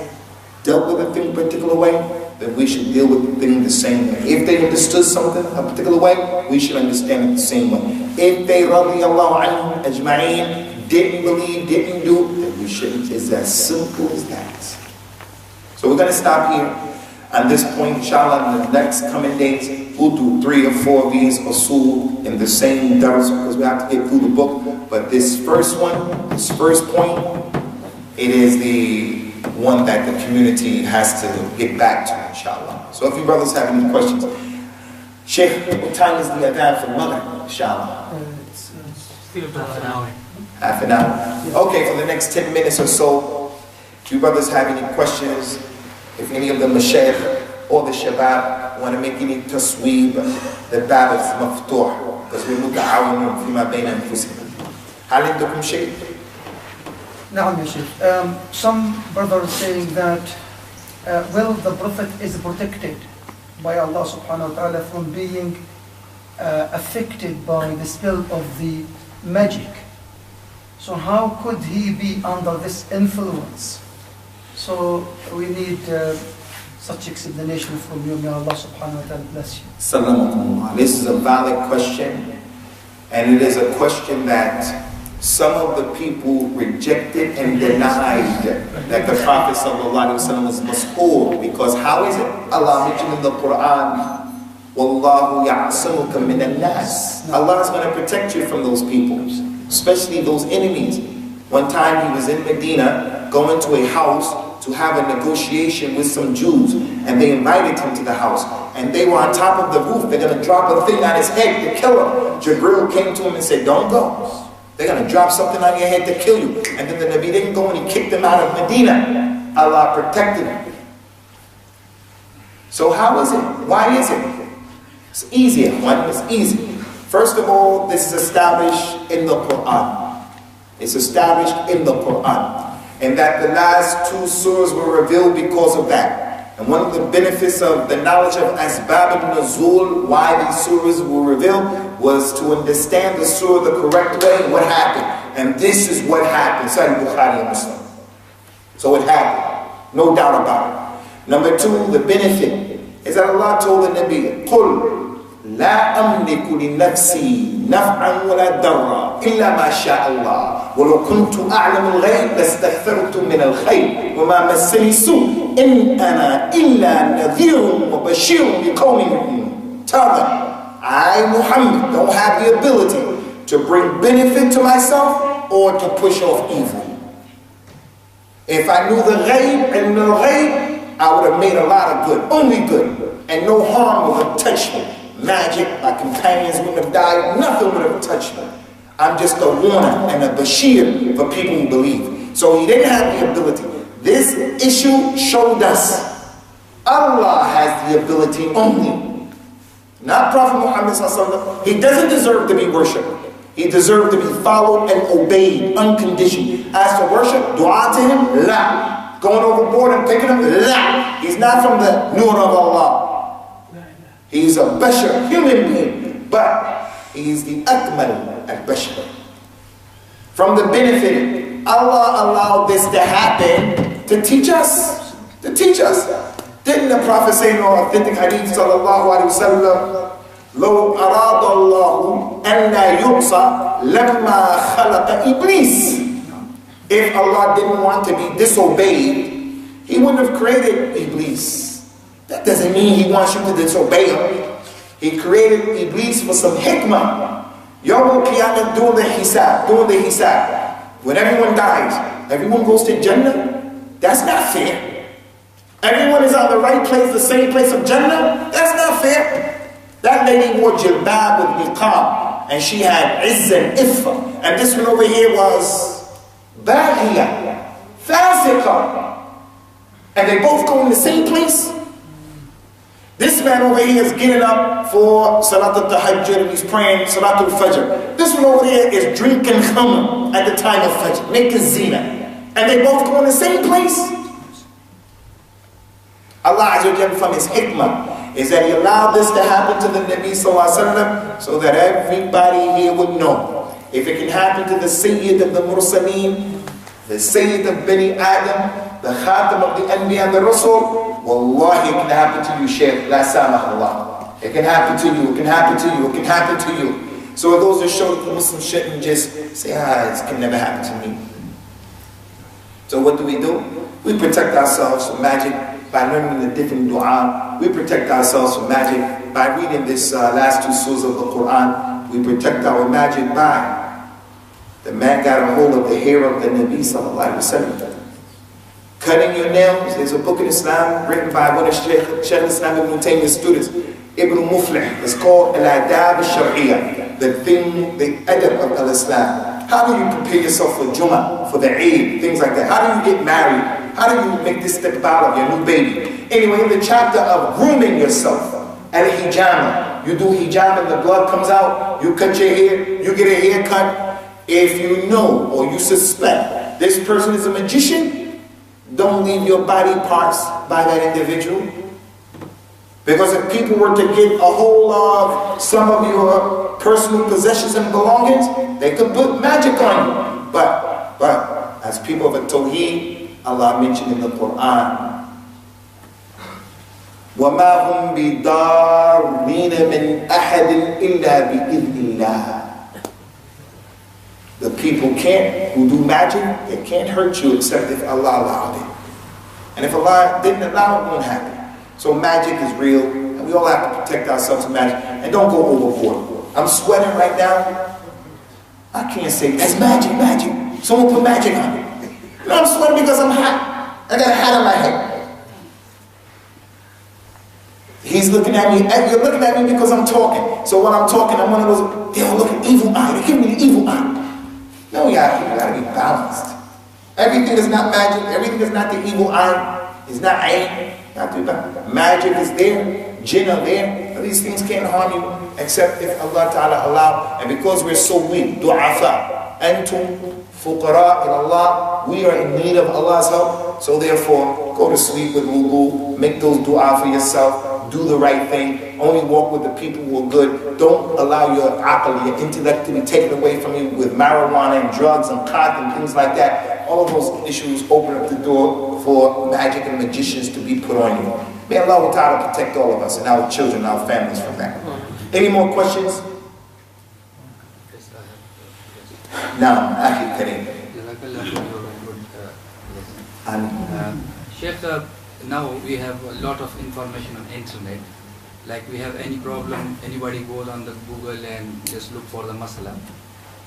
dealt with a thing a particular way, then we should deal with the thing the same way. If they understood something a particular way, we should understand it the same way. If they, radiyallahu anhum ajma'een, didn't believe, didn't do, then we shouldn't. It's as simple as that. So we're going to stop here on this point, inshallah. In the next coming days, we'll do 3 or 4 of these Usool in the same dars, because we have to get through the book. But this first one, this first point, it is the one that the community has to get back to, inshallah. So if you brothers have any questions. Sheikh, what time is the adhan for Maghrib, inshallah? It's still about an hour. Half an hour? Okay, for the next 10 minutes or so, if you brothers have any questions, if any of the mashayikh or the shabab want to make any tasweeb, the bab is maftuh, because we're muta'awinun fima bayna anfusina. هل عندكم شيء؟ نعم يا شيخ. Some brothers saying that well, the Prophet is protected by Allah subhanahu wa ta'ala from being affected by the spell of the magic. So how could he be under this influence? So we need such explanation from you. May Allah subhanahu wa ta'ala bless you. Salamakumullah. This is a valid question, and it is a question that some of the people rejected and denied that the Prophet ﷺ was mas'ul, because how is it? Allah mentioned in the Quran, Wallahu ya'asimuka minan nas. Allah is going to protect you from those people, especially those enemies. One time he was in Medina, going to a house to have a negotiation with some Jews, and they invited him to the house, and they were on top of the roof. They're going to drop a thing on his head to kill him. Jibril came to him and said, don't go. They're going to drop something on your head to kill you. And then the Nabi didn't go, and he kicked them out of Medina. Allah protected him. So how is it? Why is it? It's easy. It's easy. First of all, this is established in the Quran. It's established in the Quran. And that the last two surahs were revealed because of that. And one of the benefits of the knowledge of Asbab al-Nuzul, why these surahs were revealed, was to understand the surah the correct way and what happened. And this is what happened. Sahih Bukhari and Muslim. So it happened. No doubt about it. Number two, the benefit is that Allah told the Nabi, قُلْ لا أملك لنفسي نفعا ولا ضرا إلا ما شاء الله ولو كنت أعلم الغيب لاستكثرت من الخير وما مسني سوء إن أنا إلا نذير وبشير لقوم يؤمنون. Tell them, I, Muhammad, don't have the ability to bring benefit to myself or to push off evil. If I knew the ghaib and the ghaib, I would have made a lot of good, only good, and no harm would have touched me. Magic, my companions wouldn't have died, nothing would have touched me. I'm just a warner and a bashir for people who believe. So he didn't have the ability. This issue showed us Allah has the ability only. Not Prophet Muhammad ﷺ. He doesn't deserve to be worshipped. He deserved to be followed and obeyed, unconditioned. As to worship, dua to him, la. Going overboard and picking him, la. He's not from the nur of Allah. He's a bashar, human being, but he's the akmal al-bashar. From the benefit, Allah allowed this to happen to teach us. To teach us. Didn't the Prophet say in an authentic hadith, sallallahu alayhi wa sallam, لو أراد الله أن لا يعصى لما خلق إبليس. If Allah didn't want to be disobeyed, He wouldn't have created Iblis. That doesn't mean He wants you to disobey Him. He created Iblis for some hikmah. Yawm al-Qiyamah, doing the hisab. When everyone dies, everyone goes to Jannah. That's not fair. Everyone is on the right place, the same place of Jannah. That's not fair. That lady wore jilbab with niqab, and she had izz and iffa. And this one over here was baghiyah, fasiqah. And they both go in the same place. This man over here is getting up for Salat al-Tahajjud and he's praying Salat al-Fajr. This one over here is drinking khamr at the time of Fajr, making zina. And they both go in the same place. Allah Azza wa Jalla, from His hikmah, is that He allowed this to happen to the Nabi Sallallahu Alaihi Wasallam so that everybody here would know. If it can happen to the Sayyid of the Mursaleen, the Sayyid of Bani Adam, the Khatam of the Anbiya and the Rasul, wallahi it can happen to you, Shaykh, la samah Allah. It can happen to you, it can happen to you, it can happen to you. So those that show that the Muslims shouldn't just say, it can never happen to me. So what do? We protect ourselves from magic by learning the different dua. We protect ourselves from magic by reading this last two surahs of the Quran. We protect our magic by the man got a hold of the hair of the Nabi Sallallahu Alaihi Wasallam. Cutting your nails. There's a book in Islam written by one of Shaykh Islam Ibn Taymiyyah's students, Ibn Muflih. It's called Al-Adab al-Shar'iyah, the adab of Al-Islam. How do you prepare yourself for Jummah, for the Eid, things like that? How do you get married? How do you make this step out of your new baby? Anyway, in the chapter of grooming yourself, al-hijama, you do hijama and the blood comes out, you cut your hair, you get a haircut. If you know or you suspect this person is a magician, don't leave your body parts by that individual. Because if people were to get a hold of some of your personal possessions and belongings, they could put magic on you. But as people of Tawheed, Allah mentioned in the Quran, وَمَا هُمْ بِضَارِّينَ مِنْ أَحَدٍ إِلَّا بِإِذْنِ اللَّهِ. The people who do magic, they can't hurt you except if Allah allowed it. And if Allah didn't allow it, it won't happen. So magic is real, and we all have to protect ourselves from magic. And don't go overboard. I'm sweating right now. I can't say, that's magic. Someone put magic on me. You know, I'm sweating because I'm hot. I got a hat on my head. He's looking at me, you're looking at me because I'm talking. So when I'm talking, I'm one of those, they all look at evil eye. They give me the evil eye. No, you gotta be balanced. Everything is not magic. Everything is not the evil eye. It's not aim. Not do that. Magic is there, jinn are there, but these things can't harm you except if Allah Ta'ala allow. And because we're so weak, du'afa, antum fuqara ila Allah, we are in need of Allah's help. So therefore, go to sleep with wudu, make those dua for yourself, do the right thing, only walk with the people who are good. Don't allow your aql, your intellect to be taken away from you with marijuana and drugs and khat and things like that. All of those issues open up the door for magic and magicians to be put on you. May Allah Ta'ala protect all of us and our children, our families from that. Any more questions? Now, Akhi Kareem. Sheikh, now we have a lot of information on internet. Like we have any problem, anybody goes on the Google and just look for the masala.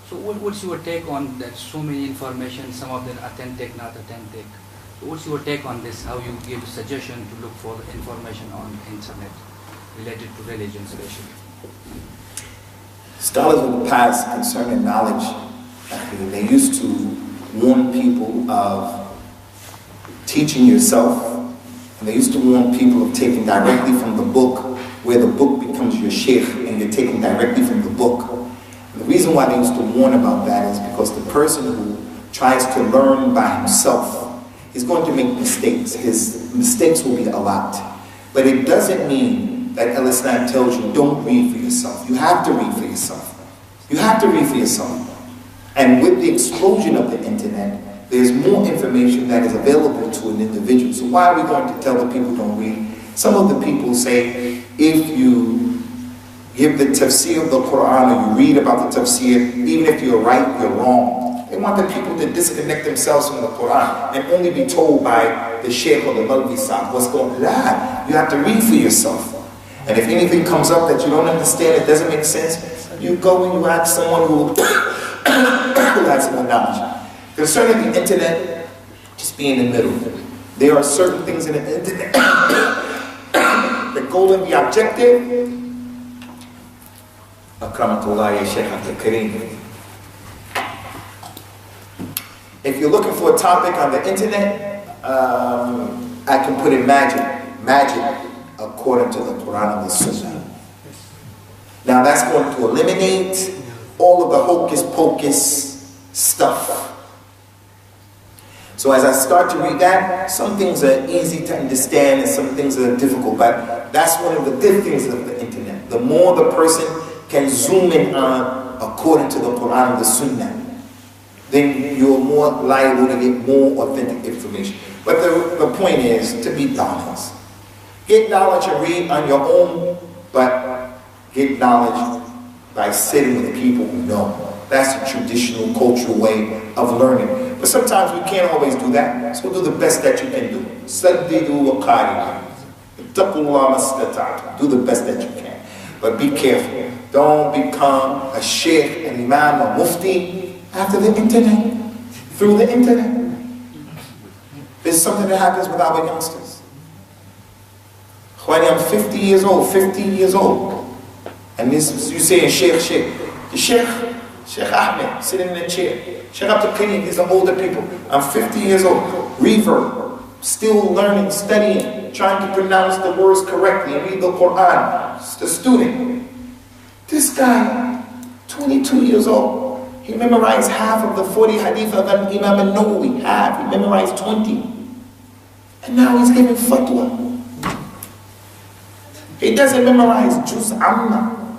So what's your take on that? So many information, some of them authentic, not authentic. So what's your take on this? How you give suggestion to look for the information on internet related to religion especially? Scholars of the past concerning knowledge, they used to warn people of teaching yourself, and they used to warn people of taking directly from the book, where the book becomes your sheikh and you're taking directly from the book. And the reason why they used to warn about that is because the person who tries to learn by himself is going to make mistakes. His mistakes will be a lot. But it doesn't mean that al-Islam tells you don't read for yourself. You have to read for yourself. You have to read for yourself. And with the explosion of the internet, there's more information that is available to an individual. So why are we going to tell the people don't read? Some of the people say, if you give the tafsir of the Quran or you read about the tafsir, even if you're right, you're wrong. They want the people to disconnect themselves from the Quran and only be told by the sheikh or the Malvi Sahib what's going on. You have to read for yourself. And if anything comes up that you don't understand, it doesn't make sense, you go and you ask someone who has more knowledge. Concerning the internet, just be in the middle. There are certain things in the internet that go in the objective. Akramatullah ya Shaykh Abdul Kareem. If you're looking for a topic on the internet, I can put in magic. Magic according to the Quran and the Sunnah. Now that's going to eliminate all of the hocus pocus stuff. So as I start to read that, some things are easy to understand and some things are difficult, but that's one of the good things of the internet. The more the person can zoom in on according to the Quran and the Sunnah, then you're more liable to get more authentic information. But the point is to be balanced. Get knowledge and read on your own, but get knowledge by sitting with people who know. That's the traditional, cultural way of learning. But sometimes we can't always do that. So do the best that you can do. Saddidu wa qaribu. Ittaqullah mastata'tum. Do the best that you can. But be careful. Don't become a sheikh, an imam, a mufti after the internet. Through the internet. There's something that happens with our youngsters. When I'm 50 years old, 15 years old, and this you saying sheikh. The Sheikh Ahmad sitting in a chair. Sheikh Abdul Kareem, these are older people. I'm 50 years old. Revert. Still learning, studying, trying to pronounce the words correctly and read the Quran. It's the student. This guy, 22 years old, he memorized half of the 40 hadith of Imam al-Nawawi. Half. He memorized 20. And now he's giving fatwa. He doesn't memorize Juz Amma.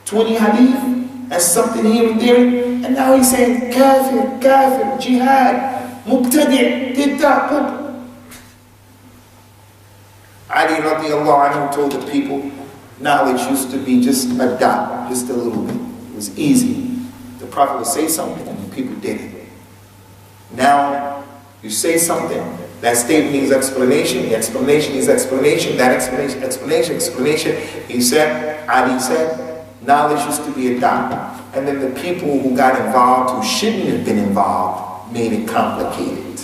20 hadith. And something here and there, and now he's saying kafir, jihad, mubtadi', did that. Ali radiallahu anhu told the people, knowledge used to be just a dot, just a little bit. It was easy. The Prophet would say something and the people did it. Now, you say something, that statement needs explanation, the explanation needs explanation, that explanation. He said, Ali said, knowledge used to be a dot. And then the people who got involved, who shouldn't have been involved, made it complicated.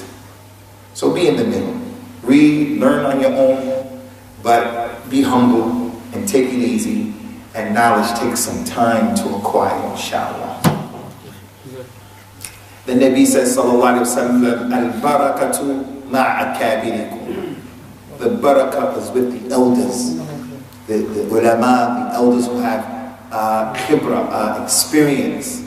So be in the middle. Read, learn on your own, but be humble and take it easy. And knowledge takes some time to acquire, inshallah. The Nabi says, sallallahu alayhi wa sallam, al-barakatu ma'a kabirikum. the barakah is with the elders, the ulama, the elders who have khibra, experience.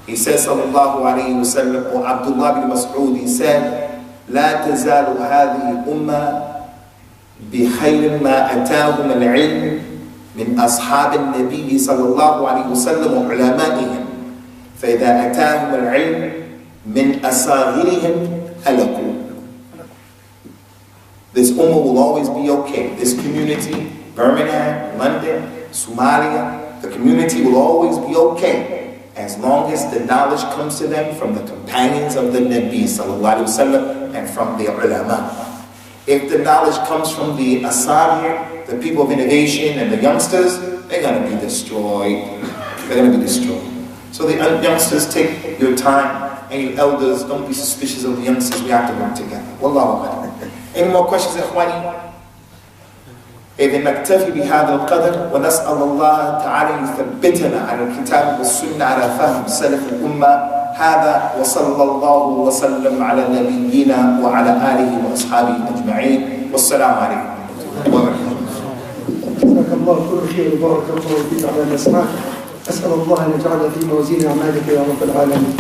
He says, sallallahu alayhi wa sallam, or Abdullah bin Mas'ud, he said, لا تزال هذه الأمة بخير ما أتاهم العلم من أصحاب النبي صلى الله عليه وسلم وعلمائهم فإذا أتاهم العلم من أصاغرهم هلكوا. This ummah will always be okay. This community, Birmingham, London, Somalia, the community will always be okay as long as the knowledge comes to them from the companions of the Nabi sallallahu alaihi wasallam and from the ulama. If the knowledge comes from the asagir, the people of innovation and the youngsters, they're going to be destroyed. They're going to be destroyed. So the youngsters, take your time, and you elders, don't be suspicious of the youngsters. We have to work together. Wallahu a'lam. Any more questions, ikhwani? إذن نكتفي بهذا القدر ونسأل الله تعالى يثبتنا على الكتاب والسنة على فهم سلف الأمة. هذا وصلى الله وسلم على نبينا وعلى آله وأصحابه أجمعين والسلام عليكم ورحمة الله وبركاته. جزاك الله كل خير وبارك الله فيك على ما سمعت. أسأل الله أن يجعل في موازين أعمالك يا رب العالمين.